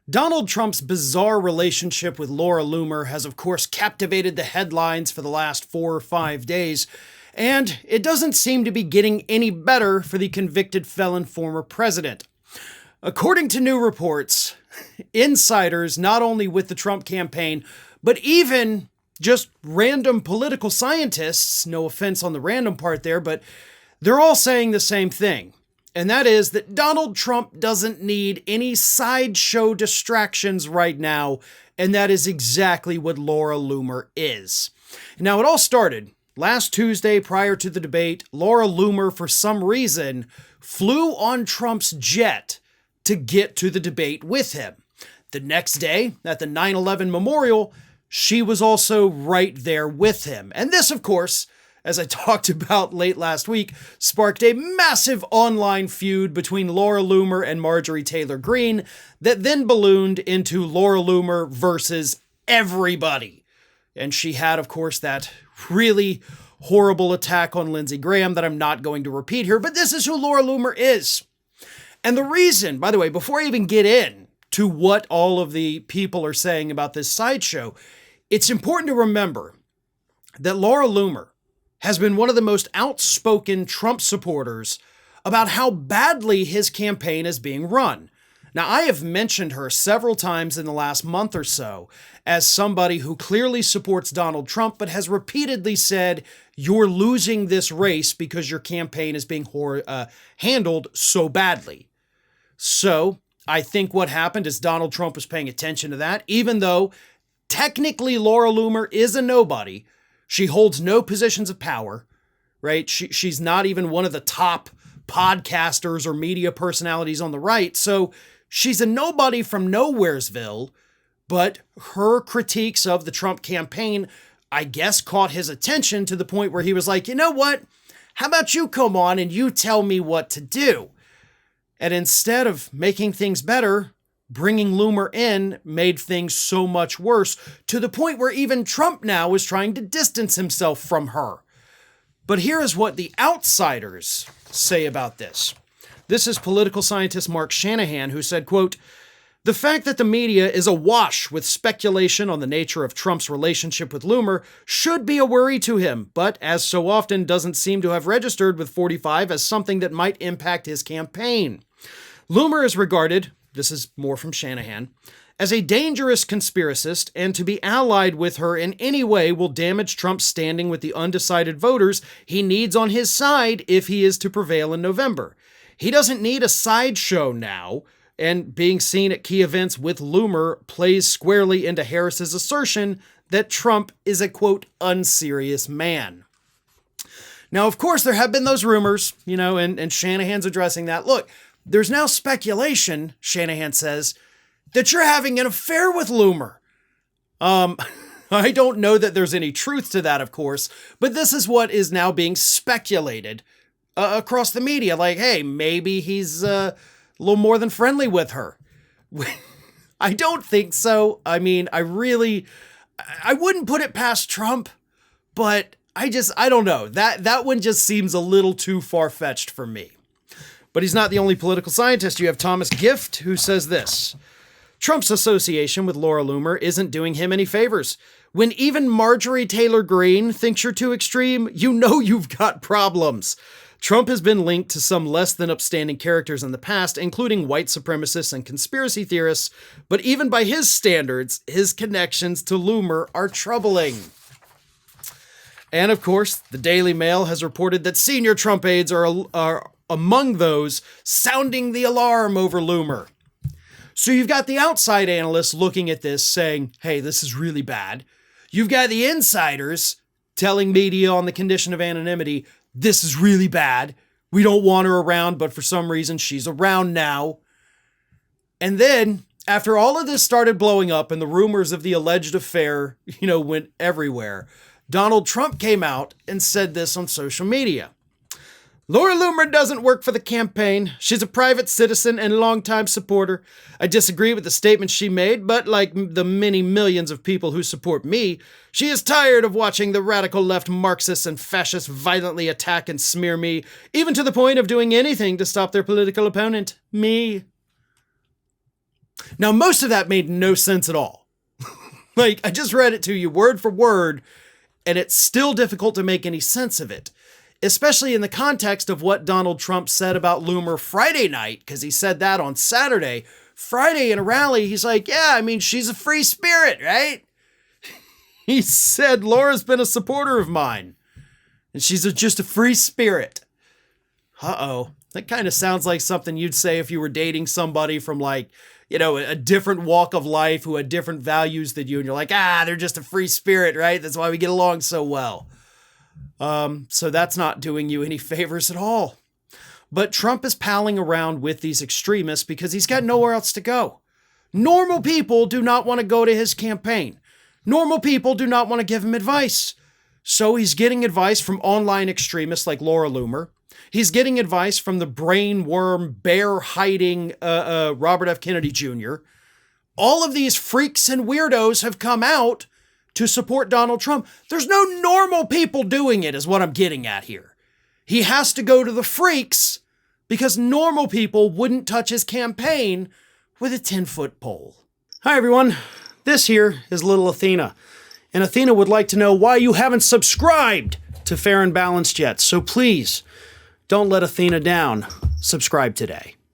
Donald Trump's bizarre relationship with Laura Loomer has, of course, captivated the headlines for the last 4 or 5 days, and it doesn't seem to be getting any better for the convicted felon former president. According to new reports, insiders, not only with the Trump campaign, but even just random political scientists, no offense on the random part there, but they're all saying the same thing. And that is that Donald Trump doesn't need any sideshow distractions right now, and that is exactly what Laura Loomer is. Now, it all started last Tuesday prior to the debate. Laura Loomer, for some reason, flew on Trump's jet to get to the debate with him. The next day, at the 9/11 memorial, she was also right there with him. And this, of course, as I talked about late last week, sparked a massive online feud between Laura Loomer and Marjorie Taylor Greene that then ballooned into Laura Loomer versus everybody. And she had, of course, that really horrible attack on Lindsey Graham that I'm not going to repeat here, but this is who Laura Loomer is. And the reason, by the way, before I even get in to what all of the people are saying about this sideshow, it's important to remember that Laura Loomer has been one of the most outspoken Trump supporters about how badly his campaign is being run. Now, I have mentioned her several times in the last month or so as somebody who clearly supports Donald Trump, but has repeatedly said, you're losing this race because your campaign is being handled so badly. So I think what happened is Donald Trump was paying attention to that, even though technically Laura Loomer is a nobody. She holds no positions of power, right? She's not even one of the top podcasters or media personalities on the right. So she's a nobody from Nowheresville, but her critiques of the Trump campaign, I guess, caught his attention to the point where he was like, you know what? How about you come on and you tell me what to do? And instead of making things better, bringing Loomer in made things so much worse, to the point where even Trump now is trying to distance himself from her. But here is what the outsiders say about this. This is political scientist Mark Shanahan, who said, quote, "The fact that the media is awash with speculation on the nature of Trump's relationship with Loomer should be a worry to him, but as so often doesn't seem to have registered with 45 as something that might impact his campaign. Loomer is regarded," this is more from Shanahan, "as a dangerous conspiracist, and to be allied with her in any way will damage Trump's standing with the undecided voters he needs on his side if he is to prevail in November. He doesn't need a sideshow now, and being seen at key events with Loomer plays squarely into Harris's assertion that Trump is a, quote, unserious man." Now, of course, there have been those rumors, and Shanahan's addressing that. Look, there's now speculation, Shanahan says, that you're having an affair with Loomer. I don't know that there's any truth to that, of course, but this is what is now being speculated across the media. Like, hey, maybe he's a little more than friendly with her. I don't think so. I mean, I wouldn't put it past Trump, but I don't know. That one just seems a little too far-fetched for me. But he's not the only political scientist. You have Thomas Gift, who says this: "Trump's association with Laura Loomer isn't doing him any favors. When even Marjorie Taylor Greene thinks you're too extreme, you know you've got problems. Trump has been linked to some less than upstanding characters in the past, including white supremacists and conspiracy theorists, but even by his standards, his connections to Loomer are troubling." And of course, the Daily Mail has reported that senior Trump aides are among those sounding the alarm over Loomer. So you've got the outside analysts looking at this saying, hey, this is really bad. You've got the insiders telling media on the condition of anonymity, this is really bad. We don't want her around, but for some reason she's around now. And then after all of this started blowing up and the rumors of the alleged affair, went everywhere, Donald Trump came out and said this on social media. "Laura Loomer doesn't work for the campaign. She's a private citizen and longtime supporter. I disagree with the statements she made, but like the many millions of people who support me, she is tired of watching the radical left Marxists and fascists violently attack and smear me, even to the point of doing anything to stop their political opponent, me." Now, most of that made no sense at all. Like, I just read it to you word for word, and it's still difficult to make any sense of it, especially in the context of what Donald Trump said about Loomer Friday night, because he said that on Saturday. Friday in a rally, he's like, yeah, I mean, she's a free spirit, right? He said, Laura's been a supporter of mine, and she's just a free spirit. Uh-oh. That kind of sounds like something you'd say if you were dating somebody from, like, you know, a different walk of life who had different values than you, and you're like, they're just a free spirit, right? That's why we get along so well. So that's not doing you any favors at all. But Trump is palling around with these extremists because he's got nowhere else to go. Normal people do not want to go to his campaign. Normal people do not want to give him advice. So he's getting advice from online extremists like Laura Loomer. He's getting advice from the brainworm, bear-hiding Robert F. Kennedy Jr. All of these freaks and weirdos have come out to support Donald Trump. There's no normal people doing it, is what I'm getting at here. He has to go to the freaks because normal people wouldn't touch his campaign with a 10-foot pole. Hi, everyone. This here is little Athena. And Athena would like to know why you haven't subscribed to Fair and Balanced yet. So please, don't let Athena down. Subscribe today.